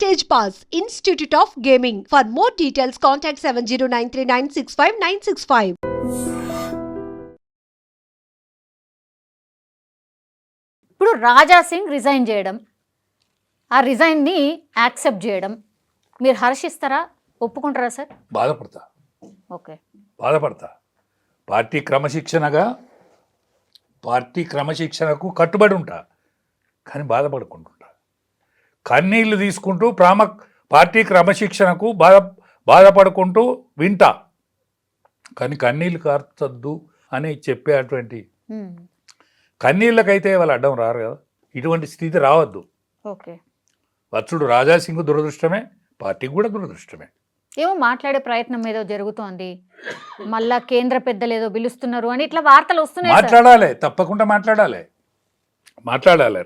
Stage Pass, Institute of Gaming. For more details, contact 7093965965965. ఇప్పుడు Raja Singh resign చేయడం, ఆ రిజైన్ని accept చేయడం మీరు హర్షిస్తారా, ఒప్పుకుంటారా సార్? బాధపడతా. ఓకే, బాధపడతా. పార్టీ క్రమశిక్షణకు కట్టుబడి ఉంటా, కానీ బాధపడుకుంటుంటా. కన్నీళ్లు తీసుకుంటూ పార్టీ క్రమశిక్షణకు బాధపడుకుంటూ వింటా, కానీ కన్నీళ్ళు కార్చొద్దు అని చెప్పేటువంటి కన్నీళ్ళకైతే వాళ్ళు అడ్డం రారు కదా. ఇటువంటి స్థితి రావద్దు. ఓకే, వచ్చుడు రాజాసింగ్ దురదృష్టమే, పార్టీకి కూడా దురదృష్టమే. ఏమో మాట్లాడే ప్రయత్నం ఏదో జరుగుతోంది, మళ్ళా కేంద్ర పెద్దలు ఏదో పిలుస్తున్నారు అని ఇట్లా వార్తలు వస్తున్నాయి. మాట్లాడాలి, తప్పకుండా మాట్లాడాలి.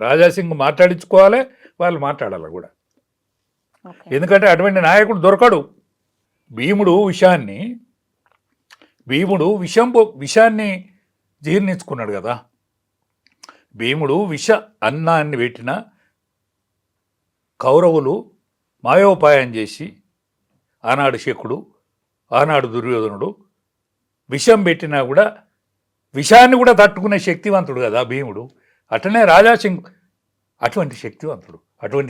రాజాసింగ్ మాట్లాడించుకోవాలి, వాళ్ళు మాట్లాడాలి కూడా. ఎందుకంటే అటువంటి నాయకుడు దొరకడు. భీముడు విషాన్ని జీర్ణించుకున్నాడు కదా. భీముడు అన్నాన్ని పెట్టిన కౌరవులు మాయోపాయం చేసి, ఆనాడు శకుడు, ఆనాడు దుర్యోధనుడు విషం పెట్టినా కూడా విషాన్ని కూడా తట్టుకునే శక్తివంతుడు కదా భీముడు. అట్లనే రాజాసింగ్ అటువంటి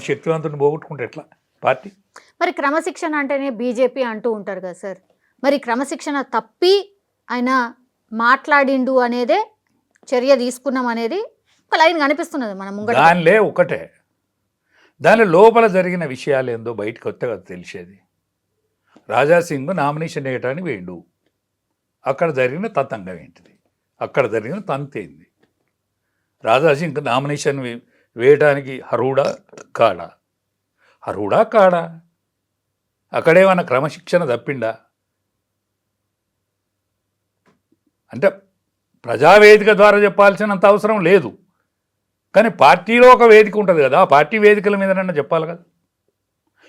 శక్తివంతుడిని పోగొట్టుకుంటే ఎట్లా పార్టీ? మరి క్రమశిక్షణ అంటేనే బీజేపీ అంటూ ఉంటారు కదా సార్, మరి క్రమశిక్షణ తప్పి ఆయన మాట్లాడిండు అనేదే, చర్య తీసుకున్నాం అనేది ఒక లైన్ కనిపిస్తున్నది మన ముంగట. దాని లోపల జరిగిన విషయాలు ఏందో బయటకు వస్తే కదా తెలిసేది. రాజాసింగ్ నామినేషన్ వేయటానికి వేయండు, అక్కడ జరిగిన తతంగం ఏంటిది, అక్కడ జరిగిన తంతేంది? రాజాసింగ్ నామినేషన్ వేయటానికి అర్హుడా కాడా? అక్కడేమన్నా క్రమశిక్షణ తప్పిండా? అంటే ప్రజావేదిక ద్వారా చెప్పాల్సినంత అవసరం లేదు, కానీ పార్టీలో ఒక వేదిక ఉంటుంది కదా, ఆ పార్టీ వేదికల మీదనన్నా చెప్పాలి కదా.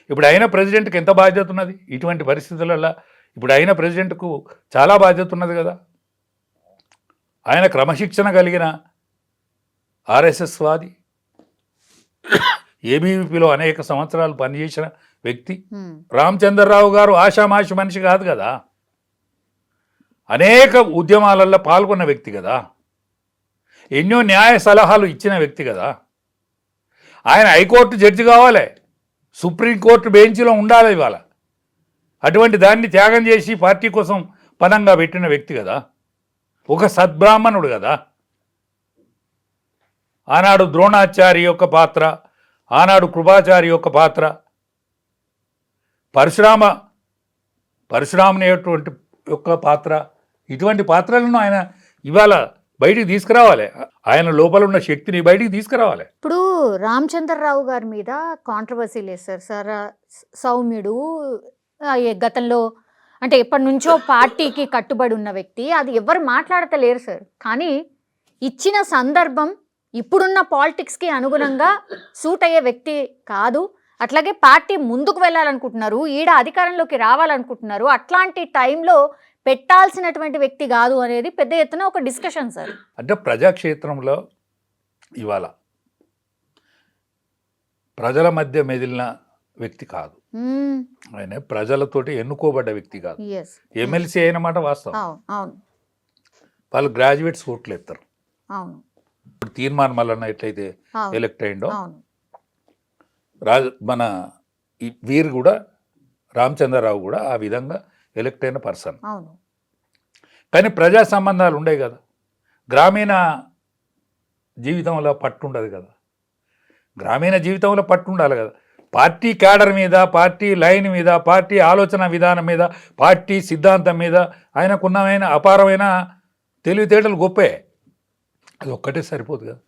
ఇప్పుడు అయిన ప్రెసిడెంట్కి ఎంత బాధ్యత ఉన్నది ఇటువంటి పరిస్థితులలో? ఇప్పుడు అయిన ప్రెసిడెంట్కు చాలా బాధ్యత ఉన్నది కదా. ఆయన క్రమశిక్షణ కలిగిన ఆర్ఎస్ఎస్ వాది, ఏబీవీపీలో అనేక సంవత్సరాలు పనిచేసిన వ్యక్తి. రామచంద్రరావు గారు ఆషామాషి మనిషి కాదు కదా, అనేక ఉద్యమాలలో పాల్గొన్న వ్యక్తి కదా, ఎన్నో న్యాయ సలహాలు ఇచ్చిన వ్యక్తి కదా. ఆయన హైకోర్టు జడ్జి కావాలి, సుప్రీంకోర్టు బెంచ్లో ఉండాలి ఇవాళ. అటువంటి దాన్ని త్యాగం చేసి పార్టీ కోసం పనంగా పెట్టిన వ్యక్తి కదా, ఒక సద్బ్రాహ్మణుడు కదా. ఆనాడు ద్రోణాచారి యొక్క పాత్ర, ఆనాడు కృపాచారి యొక్క పాత్ర, పరశురాముని యొక్క పాత్ర, ఇటువంటి పాత్రలను ఆయన ఇవాళ బయటికి తీసుకురావాలి. ఆయన లోపల ఉన్న శక్తిని బయటికి తీసుకురావాలి. ఇప్పుడు రామచంద్రరావు గారి మీద కాంట్రవర్సీ లేదు సార్. సౌమ్యుడు, గతంలో అంటే ఎప్పటి నుంచో పార్టీకి కట్టుబడి ఉన్న వ్యక్తి, అది ఎవరు మాట్లాడతలేరు సార్. కానీ ఇచ్చిన సందర్భం ఇప్పుడున్న పాలిటిక్స్కి అనుగుణంగా సూట్ అయ్యే వ్యక్తి కాదు. అట్లాగే పార్టీ ముందుకు వెళ్ళాలనుకుంటున్నారు, ఈడ అధికారంలోకి రావాలనుకుంటున్నారు, అట్లాంటి టైంలో పెట్టాల్సినటువంటి వ్యక్తి కాదు అనేది పెద్ద ఎత్తున ఒక డిస్కషన్ సార్. అంటే ప్రజాక్షేత్రంలో ఇవాళ ప్రజల మధ్య మెదిలిన వ్యక్తి కాదు, ఆయన ప్రజలతోటి ఎన్నుకోబడ్డ వ్యక్తి కాదు. ఎమ్మెల్సీ అయిన మాట వాస్తవం. వాళ్ళు గ్రాడ్యుయేట్స్ ఓట్లు ఎత్తారు. ఇప్పుడు తీర్మానం మల్లన్న ఎట్లయితే ఎలక్ట్ అయిండో, మన వీరు కూడా రామచంద్రరావు కూడా ఆ విధంగా ఎలక్ట్ అయిన పర్సన్. కానీ ప్రజా సంబంధాలు ఉండేవి కదా, గ్రామీణ జీవితంలో పట్టు ఉండదు కదా, గ్రామీణ జీవితంలో పట్టు ఉండాలి కదా. పార్టీ క్యాడర్ మీద, పార్టీ లైన్ మీద, పార్టీ ఆలోచన విధానం మీద, పార్టీ సిద్ధాంతం మీద ఆయనకున్నమైన అపారమైన తెలివితేటలు గొప్పే. అది ఒక్కటే సరిపోదు కదా,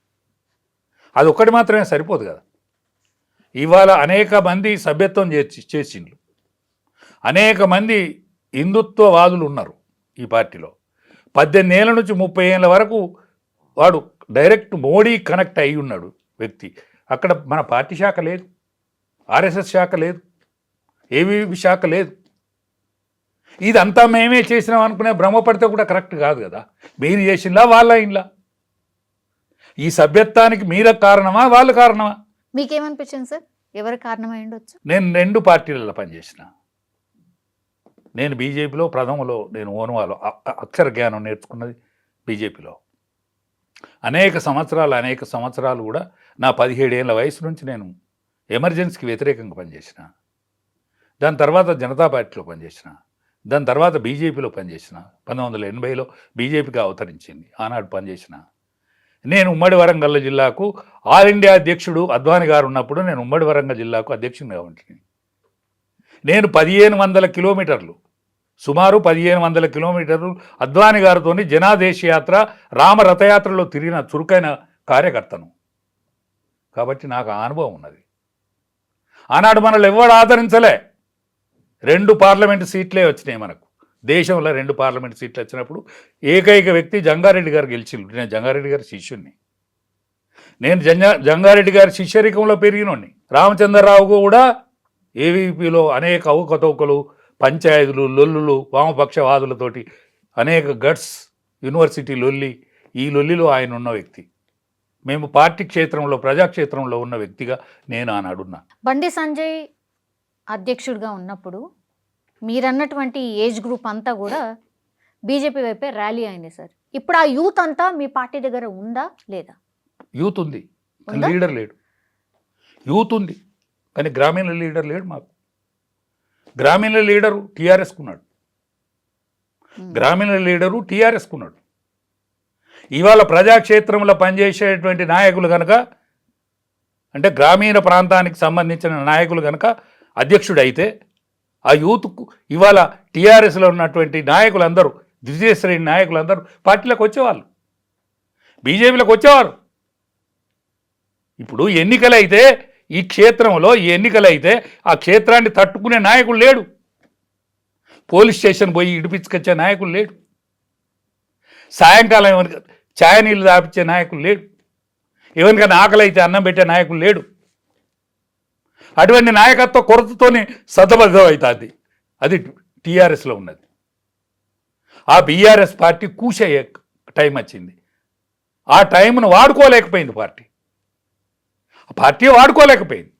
అది ఒక్కటి మాత్రమే సరిపోదు కదా. ఇవాళ అనేక మంది సభ్యత్వం చేసిండ్రు, అనేక మంది హిందుత్వవాదులు ఉన్నారు ఈ పార్టీలో. 18 ఏళ్ళ నుంచి 30 ఏళ్ళ వరకు వాడు డైరెక్ట్ మోడీ కనెక్ట్ అయి ఉన్నాడు వ్యక్తి. అక్కడ మన పార్టీ శాఖ లేదు, ఆర్ఎస్ఎస్ శాఖ లేదు, ఏబీవీ శాఖ లేదు. ఇదంతా మేమే చేసినాం అనుకునే భ్రమపడితే కూడా కరెక్ట్ కాదు కదా. మీరు చేసిందా వాళ్ళ ఇంట్లో? ఈ సభ్యత్వానికి మీరే కారణమా, వాళ్ళు కారణమా? మీకేమనిపించింది సార్? ఎవరి కారణమై ఉండొచ్చు? నేను 2 పార్టీలలో పనిచేసిన. నేను బీజేపీలో ప్రథమలో నేను ఓనువాలో అక్షర జ్ఞానం నేర్చుకున్నది బీజేపీలో. అనేక సంవత్సరాలు కూడా నా 17 ఏళ్ళ వయసు నుంచి నేను ఎమర్జెన్సీకి వ్యతిరేకంగా పనిచేసిన. దాని తర్వాత జనతా పార్టీలో పనిచేసిన. దాని తర్వాత బీజేపీలో పనిచేసిన. 1980లో బీజేపీగా అవతరించింది. ఆనాడు పనిచేసిన. నేను ఉమ్మడి వరంగల్ జిల్లాకు ఆల్ ఇండియా అధ్యక్షుడు అద్వానీ గారు ఉన్నప్పుడు నేను ఉమ్మడి వరంగల్ జిల్లాకు అధ్యక్షునిగా ఉంటుంది. నేను 1500 కిలోమీటర్లు సుమారు 1500 కిలోమీటర్లు అద్వానీ గారితో జనాదేశ యాత్ర రామ రథయాత్రలో తిరిగిన చురుకైన కార్యకర్తను. కాబట్టి నాకు ఆ అనుభవం ఉన్నది. ఆనాడు మనల్ని ఎవరు ఆదరించలే. 2 పార్లమెంటు సీట్లే వచ్చినాయి మనకు. దేశంలో 2 పార్లమెంటు సీట్లు వచ్చినప్పుడు ఏకైక వ్యక్తి జంగారెడ్డి గారు గెలిచిండు. నేను జంగారెడ్డి గారి శిష్యుణ్ణి. నేను జంగారెడ్డి గారి శిష్యరికంలో పెరిగినోడిని. రామచంద్రరావు కూడా ఏవీపీలో అనేక అవకతవకలు, పంచాయతీలు, లొల్లులు, వామపక్షవాదులతోటి అనేక గట్స్, యూనివర్సిటీ లొల్లి, ఈ లొల్లిలో ఆయన ఉన్న వ్యక్తి. మేము పార్టీ క్షేత్రంలో, ప్రజాక్షేత్రంలో ఉన్న వ్యక్తిగా నేను ఆనాడున్నా. బండి సంజయ్ అధ్యక్షుడిగా ఉన్నప్పుడు మీరన్నటువంటి ఏజ్ గ్రూప్ అంతా కూడా బీజేపీ వైపే ర్యాలీ అయింది సార్. ఇప్పుడు ఆ యూత్ అంతా మీ పార్టీ దగ్గర ఉందా లేదా? యూత్ ఉంది కానీ లీడర్ లేడు. యూత్ ఉంది కానీ గ్రామీణ లీడర్ లేడు. మాకు గ్రామీణ లీడరు టీఆర్ఎస్కున్నాడు. గ్రామీణ లీడరు టీఆర్ఎస్కున్నాడు. ఇవాళ ప్రజాక్షేత్రంలో పనిచేసేటువంటి నాయకులు కనుక, అంటే గ్రామీణ ప్రాంతానికి సంబంధించిన నాయకులు కనుక అధ్యక్షుడు అయితే ఆ యూత్కు ఇవాళ టీఆర్ఎస్లో ఉన్నటువంటి నాయకులందరూ, ద్వితీయ శ్రేణి నాయకులందరూ పార్టీలకు వచ్చేవాళ్ళు, బీజేపీలకు వచ్చేవారు. ఇప్పుడు ఎన్నికలైతే ఈ క్షేత్రంలో ఎన్నికలైతే ఆ క్షేత్రాన్ని తట్టుకునే నాయకుడు లేడు. పోలీస్ స్టేషన్ పోయి ఇడిపించుకొచ్చే నాయకుడు లేడు. సాయంకాలం ఎవరికి ఛాయ నీళ్ళు దాపించే నాయకుడు లేడు. ఎవరికైనా ఆకలి అయితే అన్నం పెట్టే నాయకుడు లేడు. అటువంటి నాయకత్వ కొరతతోనే సతబద్ధం అవుతుంది. అది టీఆర్ఎస్లో ఉన్నది. ఆ బీఆర్ఎస్ పార్టీ కూసయ్యే టైం వచ్చింది. ఆ టైంను వాడుకోలేకపోయింది పార్టీ. ఆ పార్టీ వాడుకోలేకపోయింది.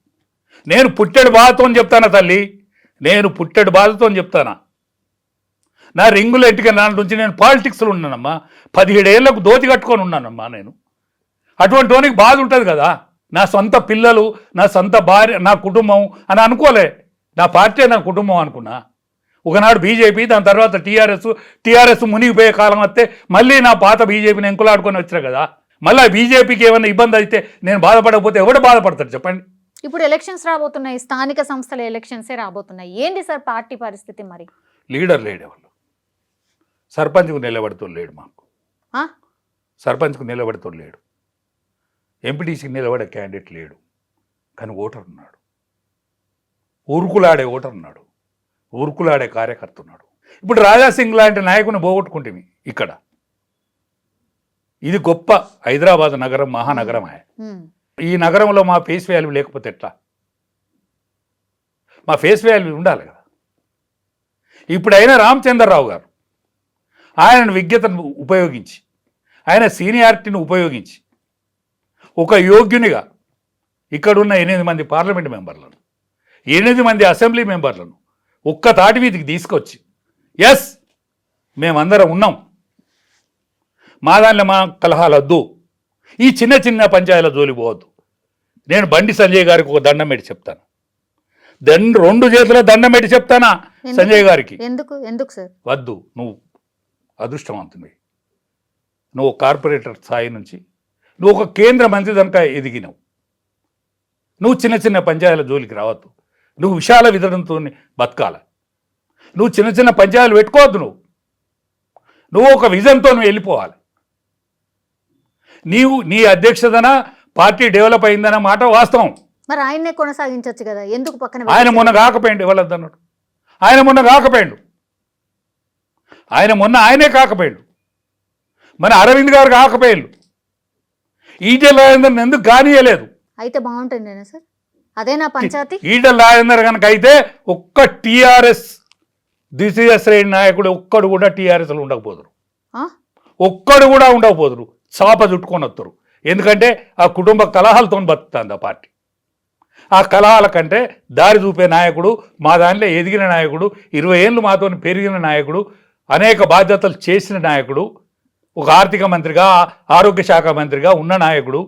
నేను పుట్టెడు బాధతో చెప్తానా తల్లి, నేను పుట్టెడు బాధతో చెప్తానా. నా రింగుల ఇంటికి నాటి నుంచి నేను పాలిటిక్స్లో ఉన్నానమ్మా. 17 ఏళ్లకు దోతి కట్టుకొని ఉన్నానమ్మా నేను. అటువంటి వానికి బాధ ఉంటుంది కదా. నా సొంత పిల్లలు, నా సొంత భార్య, నా కుటుంబం అని అనుకోలే. నా పార్టీ నా కుటుంబం అనుకున్నా. ఒకనాడు బీజేపీ, దాని తర్వాత టీఆర్ఎస్ మునిగిపోయే కాలం వస్తే మళ్ళీ నా పాత బీజేపీని ఎంకులాడుకొని వచ్చినా కదా. మళ్ళీ బీజేపీకి ఏమైనా ఇబ్బంది అయితే నేను బాధపడకపోతే ఎవడు బాధపడతాడు చెప్పండి. ఇప్పుడు ఎలక్షన్స్ రాబోతున్నాయి, స్థానిక సంస్థల ఎలక్షన్సే రాబోతున్నాయి. ఏంటి సార్ పార్టీ పరిస్థితి మరి? లీడర్ లేడు. ఎవరు సర్పంచ్కు నిలబడుతూ లేడు. మాకు సర్పంచ్కు నిలబడుతూ లేడు. ఎంపీటీసీకి నిలబడే క్యాండిడేట్ లేడు. కానీ ఓటర్ ఉన్నాడు. ఊరుకులాడే ఓటర్ ఉన్నాడు. ఊరుకులాడే కార్యకర్త ఉన్నాడు. ఇప్పుడు రాజాసింగ్ లాంటి నాయకుని పోగొట్టుకుంటేమి ఇక్కడ. ఇది గొప్ప హైదరాబాద్ నగరం, మహానగరమే. ఈ నగరంలో మా ఫేస్ వాల్యూ లేకపోతే ఎట్లా? మా ఫేస్ వాల్యూ ఉండాలి కదా. ఇప్పుడు అయినా రామచంద్రరావు గారు ఆయన విజ్ఞతను ఉపయోగించి, ఆయన సీనియారిటీని ఉపయోగించి ఒక యోగ్యునిగా ఇక్కడున్న 8 మంది పార్లమెంట్ మెంబర్లను, 8 మంది అసెంబ్లీ మెంబర్లను ఒక్క తాటి మీదకి తీసుకొచ్చి, ఎస్ మేమందరం ఉన్నాం, మా దానిలో మా కలహాలు వద్దు, ఈ చిన్న చిన్న పంచాయతీల జోలి పోవద్దు. నేను బండి సంజయ్ గారికి ఒక దండం పెట్టి చెప్తాను. 2 చేతుల దండం పెట్టి చెప్తానా సంజయ్ గారికి. ఎందుకు సార్? వద్దు, నువ్వు అదృష్టవంతుని. నువ్వు కార్పొరేటర్ స్థాయి నుంచి నువ్వు ఒక కేంద్ర మంత్రి కనుక ఎదిగినావు. నువ్వు చిన్న చిన్న పంచాయతీల జోలికి రావద్దు. నువ్వు విశాల విధానంతో బతకాల. నువ్వు చిన్న చిన్న పంచాయతీలు పెట్టుకోవద్దు. నువ్వు ఒక విజన్తో నువ్వు వెళ్ళిపోవాలి. నీ అధ్యక్షతన పార్టీ డెవలప్ అయిందన్న మాట వాస్తవం. మరి ఆయన్నే కొనసాగించవచ్చు కదా, ఎందుకు పక్కన? ఆయన మొన్న కాకపోయిండు, ఎవరద్దన్నాడు? ఆయన మొన్న కాకపోయిండు. ఆయనే కాకపోయిండు. మన అరవింద్ గారు కాకపోయిండు. ఈటెల రాజేందర్ ఎందుకు కానీయలేదు? అయితే బాగుంటుంది సార్. అదే నా పంచాయతీ. ఈటెల రాజేందర్ కనుక అయితే ఒక్క టీఆర్ఎస్ ద్వితీయ శ్రేణి నాయకుడు ఒక్కడు కూడా టీఆర్ఎస్లో ఉండకపోదురు. ఒక్కడు కూడా ఉండకపోదురు. చాప చుట్టుకొని వస్తారు. ఎందుకంటే ఆ కుటుంబ కలహాలతో బతుకుతుంది ఆ పార్టీ. ఆ కలహాల కంటే దారి చూపే నాయకుడు, మా దాంట్లో ఎదిగిన నాయకుడు, 20 ఏళ్ళు మాతో పెరిగిన నాయకుడు, అనేక బాధ్యతలు చేసిన నాయకుడు, ఒక ఆర్థిక మంత్రిగా, ఆరోగ్య శాఖ మంత్రిగా ఉన్న నాయకుడు,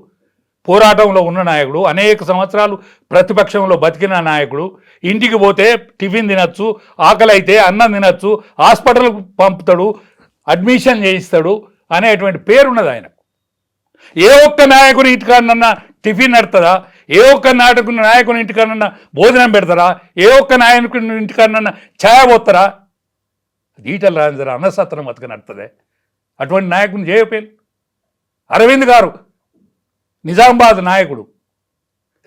పోరాటంలో ఉన్న నాయకుడు, అనేక సంవత్సరాలు ప్రతిపక్షంలో బతికిన నాయకుడు, ఇంటికి పోతే టిఫిన్ తినచ్చు, ఆకలి అయితే అన్నం తినచ్చు, హాస్పిటల్కు పంపుతాడు, అడ్మిషన్ చేయిస్తాడు అనేటువంటి పేరున్నది ఆయనకు. ఏ ఒక్క నాయకుని ఇంటికాడనన్నా టిఫిన్ నడుతుందా? ఏ ఒక్క నాయకుని ఇంటికాడనన్నా భోజనం పెడతారా? ఏ ఒక్క నాయకుని ఇంటికాడనన్నా ఛాయ పోతారా? ఈటల రాజేందర్ అన్నసత్రం బతుక నడుతుంది. అటువంటి నాయకుని చేయపోయారు. అరవింద్ గారు నిజామాబాద్ నాయకుడు,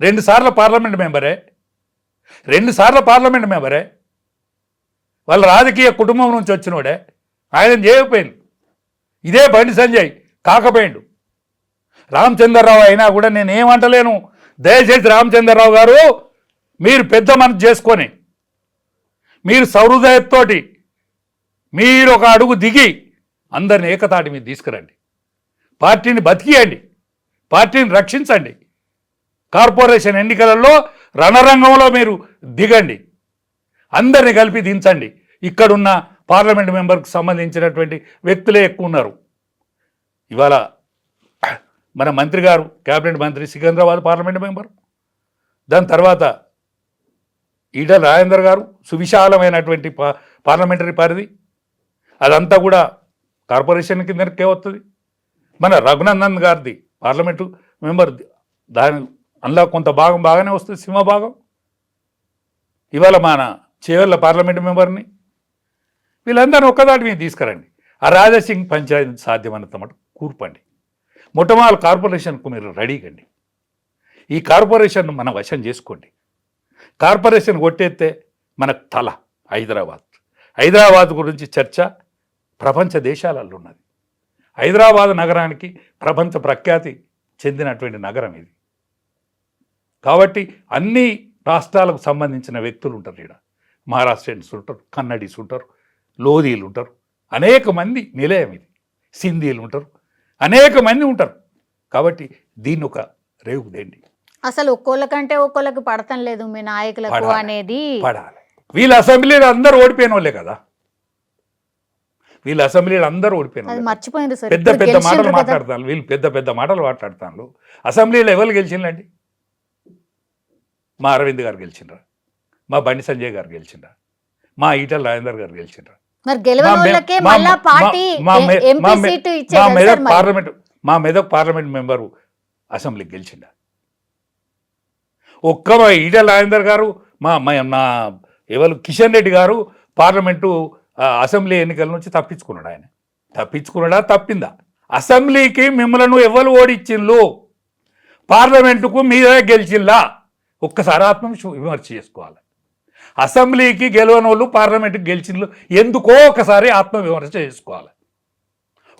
2 సార్లు పార్లమెంట్ మెంబరే, వాళ్ళ రాజకీయ కుటుంబం నుంచి వచ్చినోడే. ఆయన చేయకపోయాడు. ఇదే బండి సంజయ్ కాకపోయిండు. రామచంద్రరావు అయినా కూడా నేను ఏమంటలేను. దయచేసి రామచంద్రరావు గారు, మీరు పెద్ద మనసు చేసుకొని, మీరు సౌహృదయతోటి మీరు ఒక అడుగు దిగి అందరిని ఏకతాటి మీద తీసుకురండి. పార్టీని బతికియండి, పార్టీని రక్షించండి. కార్పొరేషన్ ఎన్నికలలో రణరంగంలో మీరు దిగండి, అందరిని కలిపి దించండి. ఇక్కడున్న పార్లమెంట్ మెంబర్కి సంబంధించినటువంటి వ్యక్తులే ఎక్కువ ఉన్నారు. ఇవాళ మన మంత్రి గారు, క్యాబినెట్ మంత్రి, సికింద్రాబాద్ పార్లమెంట్ మెంబర్, దాని తర్వాత ఈటల రాజేందర్ గారు సువిశాలమైనటువంటి పార్లమెంటరీ పరిధి, అదంతా కూడా కార్పొరేషన్ కిందకే వస్తుంది. మన రఘునందన్ గారిది పార్లమెంటు మెంబర్, దాని అందులో కొంత భాగం బాగానే వస్తుంది, సింహభాగం. ఇవాళ మన చేవెళ్ళ పార్లమెంటు మెంబర్ని, వీళ్ళందరినీ ఒక్కదాటి మీద తీసుకురండి. ఆ రాజాసింగ్ పంచాయతీ సాధ్యమైనంత మటు కూర్పండి. మొట్టమొదటి కార్పొరేషన్కు మీరు రెడీ కండి. ఈ కార్పొరేషన్ను మన వశం చేసుకోండి. కార్పొరేషన్ కొట్టేస్తే మనకు తల హైదరాబాద్ గురించి చర్చ ప్రపంచ దేశాలలో ఉన్నది. హైదరాబాద్ నగరానికి ప్రపంచ ప్రఖ్యాతి చెందినటువంటి నగరం ఇది. కాబట్టి అన్ని రాష్ట్రాలకు సంబంధించిన వ్యక్తులు ఉంటారు. ఇక్కడ మహారాష్ట్రియన్స్ ఉంటారు, కన్నడీస్ ఉంటారు, లోధీలు ఉంటారు, అనేక మంది నిలయం ఇది. సింధీలు ఉంటారు, అనేక మంది ఉంటారు. కాబట్టి దీన్ని ఒక రేవు దేండి. అసలు ఒక్కోళ్ళకంటే ఒక్కోళ్ళకి పడతం లేదు మీ నాయకులకు అనేది పడాలి. వీళ్ళ అసెంబ్లీలో అందరూ ఓడిపోయిన వాళ్ళే కదా. వీళ్ళ అసెంబ్లీలో అందరూ ఓడిపోయిన మర్చిపోయింది సార్. పెద్ద పెద్ద మాటలు మాట్లాడతాను, వీళ్ళు పెద్ద పెద్ద మాటలు మాట్లాడతాను. అసెంబ్లీలో ఎవరు గెలిచిందండి? మా అరవింద్ గారు గెలిచిండ్రా, మా బండి సంజయ్ గారు గెలిచిండ్రా, మా ఈటల రాజేందర్ గారు గెలిచిండ్రా. మా మెదక్ పార్లమెంట్ మెంబరు అసెంబ్లీకి గెలిచిండా? ఒక్క ఈటల రాజేందర్ గారు, మా ఎవరు కిషన్ రెడ్డి గారు పార్లమెంటు అసెంబ్లీ ఎన్నికల నుంచి తప్పించుకున్నాడు. ఆయన తప్పించుకున్నాడా, తప్పిందా? అసెంబ్లీకి మిమ్మల్ని ఎవరు ఓడిచ్చిండ్రు, పార్లమెంటుకు మీరే గెలిచిందా? ఒక్కసారి ఆత్మ విమర్శ చేసుకోవాలి. అసెంబ్లీకి గెలవని వాళ్ళు పార్లమెంట్కి గెలిచిండ్రు ఎందుకో ఒకసారి ఆత్మ విమర్శ చేసుకోవాలి.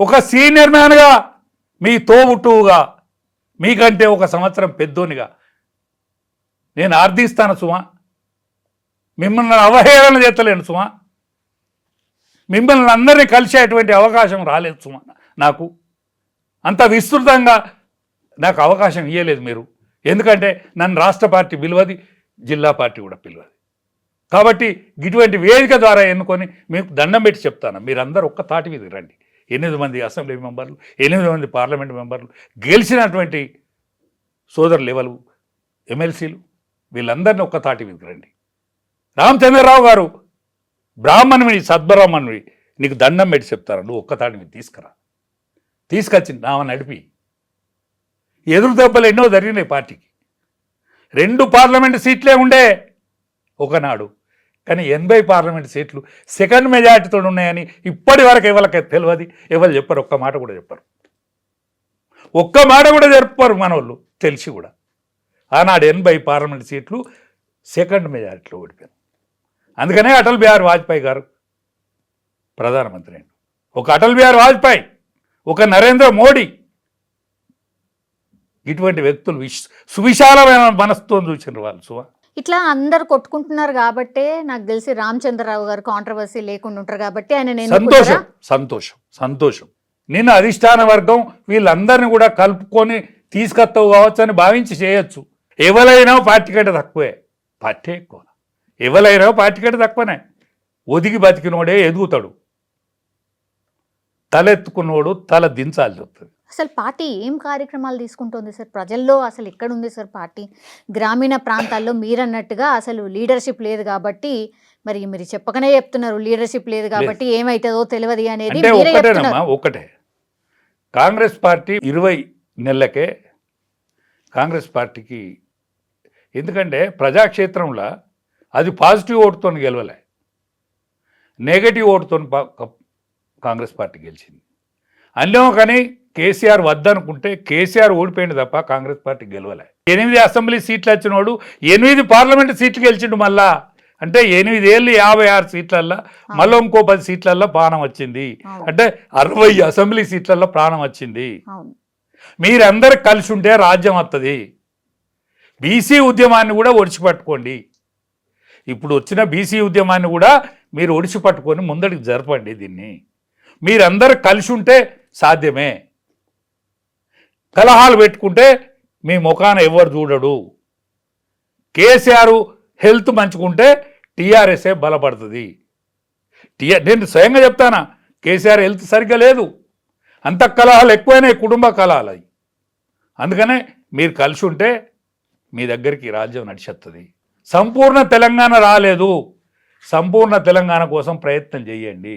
ఒక సీనియర్ మ్యాన్గా, మీ తోబుట్టువుగా, మీకంటే 1 సంవత్సరం పెద్దోనిగా నేను ఆర్థిస్తాను సుమా. మిమ్మల్ని అవహేళన చేస్తలేను సుమా. మిమ్మల్ని అందరినీ కలిసేటువంటి అవకాశం రాలేదు సుమా. నాకు అంత విస్తృతంగా నాకు అవకాశం ఇవ్వలేదు మీరు. ఎందుకంటే నన్ను రాష్ట్ర పార్టీ పిలవది, జిల్లా పార్టీ కూడా పిలవది. కాబట్టి ఇటువంటి వేదిక ద్వారా ఎన్నుకొని మీకు దండం పెట్టి చెప్తాను, మీరందరూ ఒక్క తాటి మీద రండి. 8 మంది అసెంబ్లీ మెంబర్లు, 8 మంది పార్లమెంట్ మెంబర్లు, గెలిచినటువంటి సోదరులు ఎవరు, ఎమ్మెల్సీలు, వీళ్ళందరినీ ఒక్క తాటి మీదకి రండి. రామచంద్రరావు గారు బ్రాహ్మణుడి, సద్బ్రాహ్మణుడి, నీకు దండం పెట్టి చెప్తాను, నువ్వు ఒక్క తాటి మీద తీసుకురా. తీసుకొచ్చి నా నడిపి. ఎదురు దెబ్బలు ఎన్నో జరిగినాయి పార్టీకి. 2 పార్లమెంటు సీట్లే ఉండే ఒకనాడు, కానీ 80 పార్లమెంట్ సీట్లు సెకండ్ మెజార్టీతో ఉన్నాయని ఇప్పటి వరకు ఎవరికి తెలియదు. ఎవరు చెప్పరు, ఒక్క మాట కూడా చెప్పరు. ఒక్క మాట కూడా చెప్పరు మన వాళ్ళు తెలిసి కూడా. ఆనాడు 80 పార్లమెంట్ సీట్లు సెకండ్ మెజారిటీలో ఓడిపోయారు. అందుకనే అటల్ బిహారీ వాజ్పేయి గారు ప్రధానమంత్రి అయ్యారు. ఒక అటల్ బిహారీ వాజ్పేయి, ఒక నరేంద్ర మోడీ, ఇటువంటి వ్యక్తులు సువిశాలమైన మనసుతో చూసినారు వాళ్ళు. సువా ఇట్లా అందరు కొట్టుకుంటున్నారు కాబట్టే నాకు తెలిసి రామచంద్రరావు గారు కాంట్రవర్సీ లేకుండా ఉంటారు కాబట్టి ఆయన సంతోషం సంతోషం సంతోషం. నిన్న అధిష్టాన వర్గం వీళ్ళందరినీ కూడా కలుపుకొని తీసుకొస్తావు కావచ్చు అని భావించి చేయొచ్చు. ఎవరైనా పార్టీ కంటే తక్కువే, పార్టీ ఎక్కువ. ఎవరైనా పార్టీ కంటే తక్కువనే. ఒదిగి బతికినోడే ఎదుగుతాడు, తలెత్తుకున్నోడు తల దించాల్సి వస్తుంది. అసలు పార్టీ ఏం కార్యక్రమాలు తీసుకుంటుంది సార్? ప్రజల్లో అసలు ఎక్కడుంది సార్ పార్టీ? గ్రామీణ ప్రాంతాల్లో మీరన్నట్టుగా అసలు లీడర్షిప్ లేదు కాబట్టి, మరి మీరు చెప్పకనే చెప్తున్నారు లీడర్షిప్ లేదు కాబట్టి ఏమైతుందో తెలియదు అనేది అంటే మీరే ఒకటేనమ్మా, చెప్తున్నారు. ఒకటే. కాంగ్రెస్ పార్టీ 20 నెలలకే కాంగ్రెస్ పార్టీకి, ఎందుకంటే ప్రజాక్షేత్రంలో అది పాజిటివ్ ఓటుతో గెలవలే, నెగటివ్ ఓటుతో కాంగ్రెస్ పార్టీ గెలిచింది. అందులో కానీ కేసీఆర్ వద్దనుకుంటే కేసీఆర్ ఓడిపోయింది తప్ప కాంగ్రెస్ పార్టీ గెలవలే. 8 అసెంబ్లీ సీట్లు వచ్చినోడు 8 పార్లమెంట్ సీట్లు గెలిచిండు మళ్ళా. అంటే 8 ఏళ్ళు 56 సీట్లల్లో మళ్ళీ ఇంకో 10 సీట్లల్లో ప్రాణం వచ్చింది. అంటే 60 అసెంబ్లీ సీట్లలో ప్రాణం వచ్చింది. మీరందరూ కలిసి ఉంటే రాజ్యం వస్తుంది. బీసీ ఉద్యమాన్ని కూడా ఒడిచిపట్టుకోండి. ఇప్పుడు వచ్చిన బీసీ ఉద్యమాన్ని కూడా మీరు ఒడిచిపట్టుకొని ముందడికి జరపండి. దీన్ని మీరందరూ కలిసి ఉంటే సాధ్యమే. కలహాలు పెట్టుకుంటే మీ ముఖాన ఎవరు చూడడు. కేసీఆర్ హెల్త్ మంచుకుంటే టీఆర్ఎస్ఏ బలపడుతుంది. నేను స్వయంగా చెప్తానా, కేసీఆర్ హెల్త్ సరిగ్గా లేదు, అంత కలహాలు ఎక్కువైనాయి, కుటుంబ కలహాలు అవి. అందుకనే మీరు కలిసి ఉంటే మీ దగ్గరికి రాజ్యం నడిచేస్తుంది. సంపూర్ణ తెలంగాణ రాలేదు, సంపూర్ణ తెలంగాణ కోసం ప్రయత్నం చేయండి.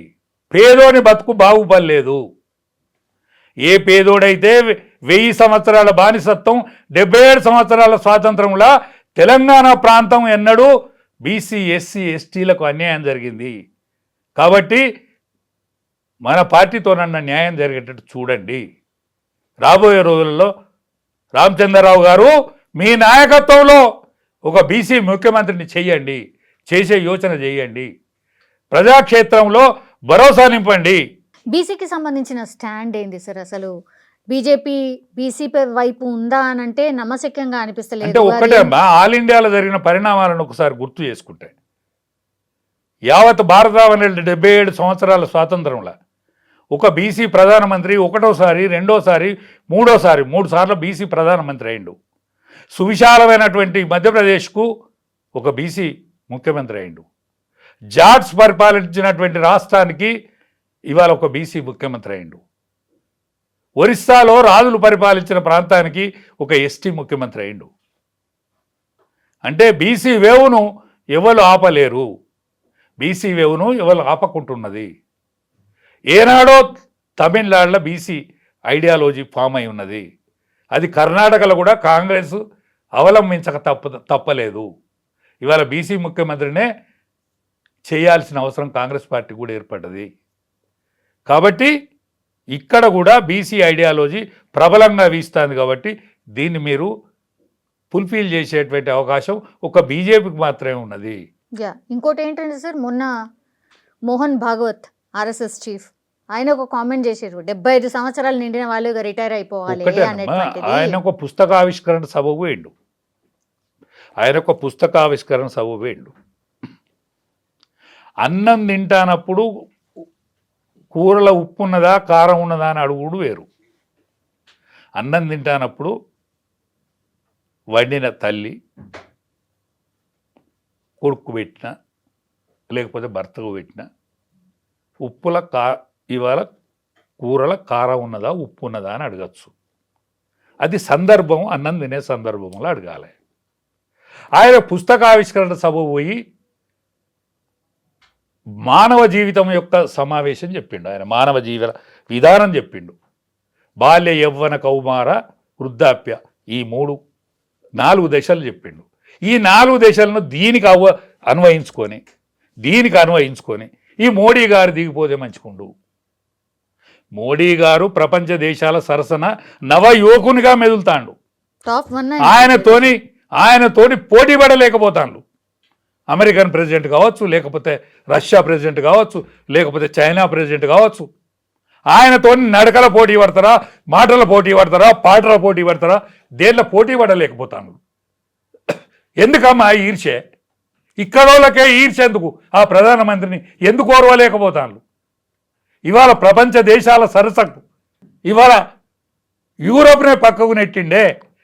పేదోని బతుకు బాగుపడలేదు. ఏ పేదోడైతే 1000 సంవత్సరాల బానిసత్వం 77 సంవత్సరాల స్వాతంత్రంలో తెలంగాణ ప్రాంతం ఎన్నడూ బీసీ ఎస్సీ ఎస్టీలకు అన్యాయం జరిగింది. కాబట్టి మన పార్టీతోనన్న న్యాయం జరిగేటట్టు చూడండి. రాబోయే రోజుల్లో రామచంద్రరావు గారు మీ నాయకత్వంలో ఒక బీసీ ముఖ్యమంత్రిని చెయ్యండి, చేసే యోచన చేయండి. ప్రజాక్షేత్రంలో భరోసా నింపండి. బీసీకి సంబంధించిన స్టాండ్ ఏంది సార్? అసలు బీజేపీ బీసీ వైపు ఉందా అని అంటే నమ్మశక్యంగా అనిపిస్తలేదు. అంటే ఒక్కటే ఆల్ ఇండియాలో జరిగిన పరిణామాలను ఒకసారి గుర్తు చేసుకుంటే, యావత్ భారతావని 77 సంవత్సరాల స్వాతంత్రంలో ఒక బీసీ ప్రధానమంత్రి ఒకటోసారి, రెండోసారి, మూడోసారి 3 సార్లు బీసీ ప్రధానమంత్రి అయిండు. సువిశాలమైనటువంటి మధ్యప్రదేశ్కు ఒక బీసీ ముఖ్యమంత్రి అయిండు. జాట్స్ పరిపాలించినటువంటి రాష్ట్రానికి ఇవాళ ఒక బీసీ ముఖ్యమంత్రి అయిండు. ఒరిస్సాలో రాజులు పరిపాలించిన ప్రాంతానికి ఒక ఎస్టీ ముఖ్యమంత్రి అయిండు. అంటే బీసీ వేవును ఎవరు ఆపలేరు, బీసీ వేవును ఎవరు ఆపకుంటున్నది. ఏనాడో తమిళనాడులో బీసీ ఐడియాలజీ ఫామ్ అయి ఉన్నది. అది కర్ణాటకలో కూడా కాంగ్రెస్ అవలంబించక తప్పలేదు. ఇవాళ బీసీ ముఖ్యమంత్రినే చేయాల్సిన అవసరం కాంగ్రెస్ పార్టీ కూడా ఏర్పడ్డది. కాబట్టి ఇక్కడ కూడా బీసీ ఐడియాలజీ ప్రబలంగా వీస్తుంది. కాబట్టి దీన్ని మీరు ఫుల్ఫిల్ చేసేటువంటి అవకాశం ఒక బీజేపీకి మాత్రమే ఉన్నది. ఇంకోటి ఏంటంటే సార్, మొన్న మోహన్ భాగవత్ ఆర్ఎస్ఎస్ చీఫ్ ఆయన ఒక కామెంట్ చేశారు, 75 సంవత్సరాలు నిండిన వాళ్ళు రిటైర్ అయిపోవాలి అనేటువంటిది. ఆయన ఒక పుస్తకావిష్కరణ సభకు వేయండు, అన్నం తింటానప్పుడు కూరల ఉప్పు ఉన్నదా కారం ఉన్నదా అని అడుగుడు వేరు. అన్నం తింటానప్పుడు వండిన తల్లి కొడుకు పెట్టిన లేకపోతే భర్తకు పెట్టిన ఇవాళ కూరల కారం ఉన్నదా ఉప్పు ఉన్నదా అని అడగచ్చు. అది సందర్భం, అన్నం తినే సందర్భంలో అడగాలి. ఆయన పుస్తకావిష్కరణ సభ పోయి మానవ జీవితం యొక్క సమావేశం చెప్పిండు. ఆయన మానవ జీవన విధానం చెప్పిండు. బాల్య యవ్వన కౌమార వృద్ధాప్య ఈ 4 దశలు చెప్పిండు. ఈ 4 దశలను దీనికి అన్వయించుకొని ఈ మోడీ గారు దిగిపోతే మంచిగుండు. మోడీ గారు ప్రపంచ దేశాల సరసన నవయువకునిగా మెదులుతాండు. ఆయనతోని పోటీ పడలేకపోతాండు. అమెరికన్ ప్రెసిడెంట్ కావచ్చు, లేకపోతే రష్యా ప్రెసిడెంట్ కావచ్చు, లేకపోతే చైనా ప్రెసిడెంట్ కావచ్చు. ఆయనతో నడకల పోటీ పడతారా, మాటల పోటీ పడతారా, పాటల పోటీ పడతారా, దేంట్లో పోటీ పడలేకపోతాను. ఎందుకమ్మా ఈర్ష్య? ఇక్కడోళ్ళకే ఈర్ష్య ఎందుకు? ఆ ప్రధానమంత్రిని ఎందుకు ఓర్వలేకపోతాను? ఇవాళ ప్రపంచ దేశాల సరసకు ఇవాళ యూరోప్నే పక్కకు నెట్టిండే,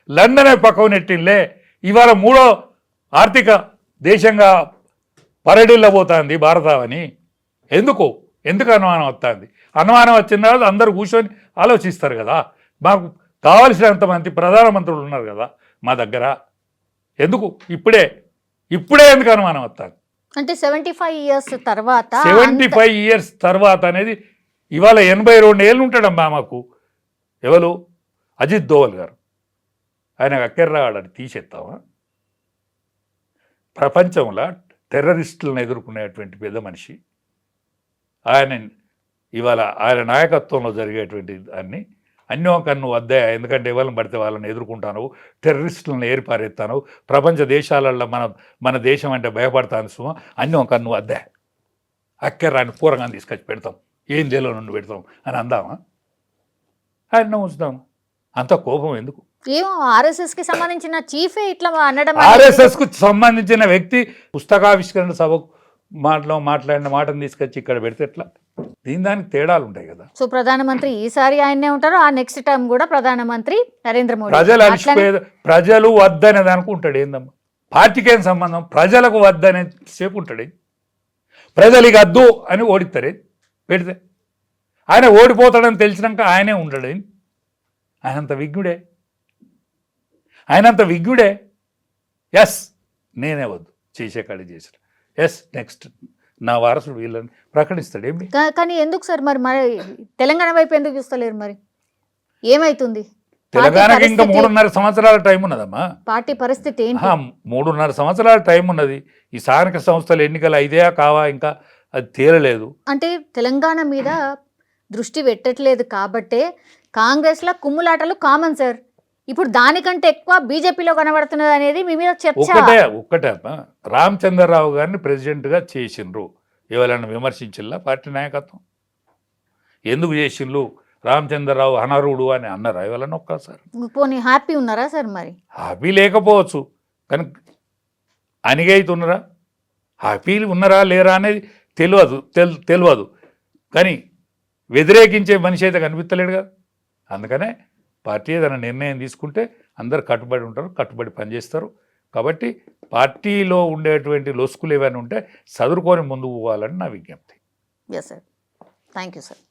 లండనే పక్కకు నెట్టిండే, ఇవాళ 3వ ఆర్థిక దేశంగా పరడిల్లబోతుంది భారతం. ఎందుకు అనుమానం వస్తుంది? అనుమానం వచ్చిన తర్వాత అందరూ కూర్చొని ఆలోచిస్తారు కదా. మాకు కావలసినంత మంది ప్రధానమంత్రులు ఉన్నారు కదా మా దగ్గర, ఎందుకు ఇప్పుడే ఎందుకు అనుమానం వస్తుంది? అంటే 75 years తర్వాత 75 years తర్వాత అనేది ఇవాళ 82 ఏళ్ళు ఉంటాడమ్మా మాకు. ఎవరు? అజిత్ దోవల్ గారు. ఆయన అక్కెర్రాడని తీసేస్తావా? ప్రపంచంలో టెర్రరిస్టులను ఎదుర్కొనేటువంటి పెద్ద మనిషి ఆయన. ఇవాళ ఆయన నాయకత్వంలో జరిగేటువంటి దాన్ని అన్యోకన్ను వద్దా? ఎందుకంటే ఎవరిని పడితే వాళ్ళని ఎదుర్కొంటాను, టెర్రరిస్టులను ఏర్పారెత్తాను, ప్రపంచ దేశాలలో మన దేశం అంటే భయపడతాను. సుమా అన్యోకన్ను వద్దా? అక్కెర్రాన్ని పూరంగా తీసుకొచ్చి పెడతాం, ఏం జైల్లో నుండి పెడతాం అని అందామా? ఆయన ఉంచుతాం. అంత కోపం ఎందుకు? ఏమో ఆర్ఎస్ఎస్కి సంబంధించిన చీఫే ఇట్లా అనడం. ఆర్ఎస్ఎస్కు సంబంధించిన వ్యక్తి పుస్తకావిష్కరణ సభకు మాట్లాడిన మాటను తీసుకొచ్చి ఇక్కడ పెడితే ఎట్లా? దానికి తేడాలు ఉంటాయి కదా. సో ప్రధానమంత్రి ఈసారి ఆయనే ఉంటారు, ఆ నెక్స్ట్ టర్మ్ కూడా ప్రధానమంత్రి నరేంద్ర మోడీ. ప్రజలు వద్దనే దానికి ఉంటాడు. ఏందమ్మా పార్టీకి ఏం సంబంధం? ప్రజలకు వద్దనే సేపు ఉంటాడు. ప్రజలకి వద్దు అని ఓడిస్తారే పెడితే. ఆయన ఓడిపోతాడని తెలిసినాక ఆయనే ఉండడు. ఆయనంత విజ్ఞుడే. ఎస్ నేనే వద్దు, చేసే కాడి చేసిన, ఎస్ నెక్స్ట్ నా వారసుడు వీళ్ళని ప్రకటిస్తాడు. ఏమి కానీ ఎందుకు సార్ మరి తెలంగాణ వైపు ఎందుకు చూస్తలేరు? మరి ఏమైతుంది? తెలంగాణకి ఇంకా 3.5 సంవత్సరాల టైం ఉన్నదమ్మా. పార్టీ పరిస్థితి 3.5 సంవత్సరాల టైం ఉన్నది. ఈ స్థానిక సంస్థల ఎన్నికలు అయితేయా కావా ఇంకా అది తేలలేదు. అంటే తెలంగాణ మీద దృష్టి పెట్టట్లేదు కాబట్టే కాంగ్రెస్లో కుమ్ములాటలు కామన్ సార్. ఇప్పుడు దానికంటే ఎక్కువ బీజేపీలో కనబడుతున్నది అనేది మీ మీద చర్చ. ఒక్కటే అమ్మా, రామచంద్రరావు గారిని ప్రెసిడెంట్గా చేసిండ్రు, ఎవరైనా విమర్శించిల్లా పార్టీ నాయకత్వం? ఎందుకు చేసిండ్రు? రామచంద్రరావు అనర్హుడు అని అన్నారా ఎవరైనా ఒక్కసారి? పోనీ హ్యాపీ ఉన్నారా సార్? మరి హ్యాపీ లేకపోవచ్చు, కానీ అనిగైతున్నారా? హ్యాపీ ఉన్నారా లేరా అనేది తెలియదు, కానీ వ్యతిరేకించే మనిషి అయితే కనిపించలేడు కదా. అందుకనే పార్టీ ఏదైనా నిర్ణయం తీసుకుంటే అందరు కట్టుబడి ఉంటారు, కట్టుబడి పనిచేస్తారు. కాబట్టి పార్టీలో ఉండేటువంటి లొసుకులు ఏమైనా ఉంటే చదువుకొని ముందుకు పోవాలని నా విజ్ఞప్తి. Yes sir, thank you sir.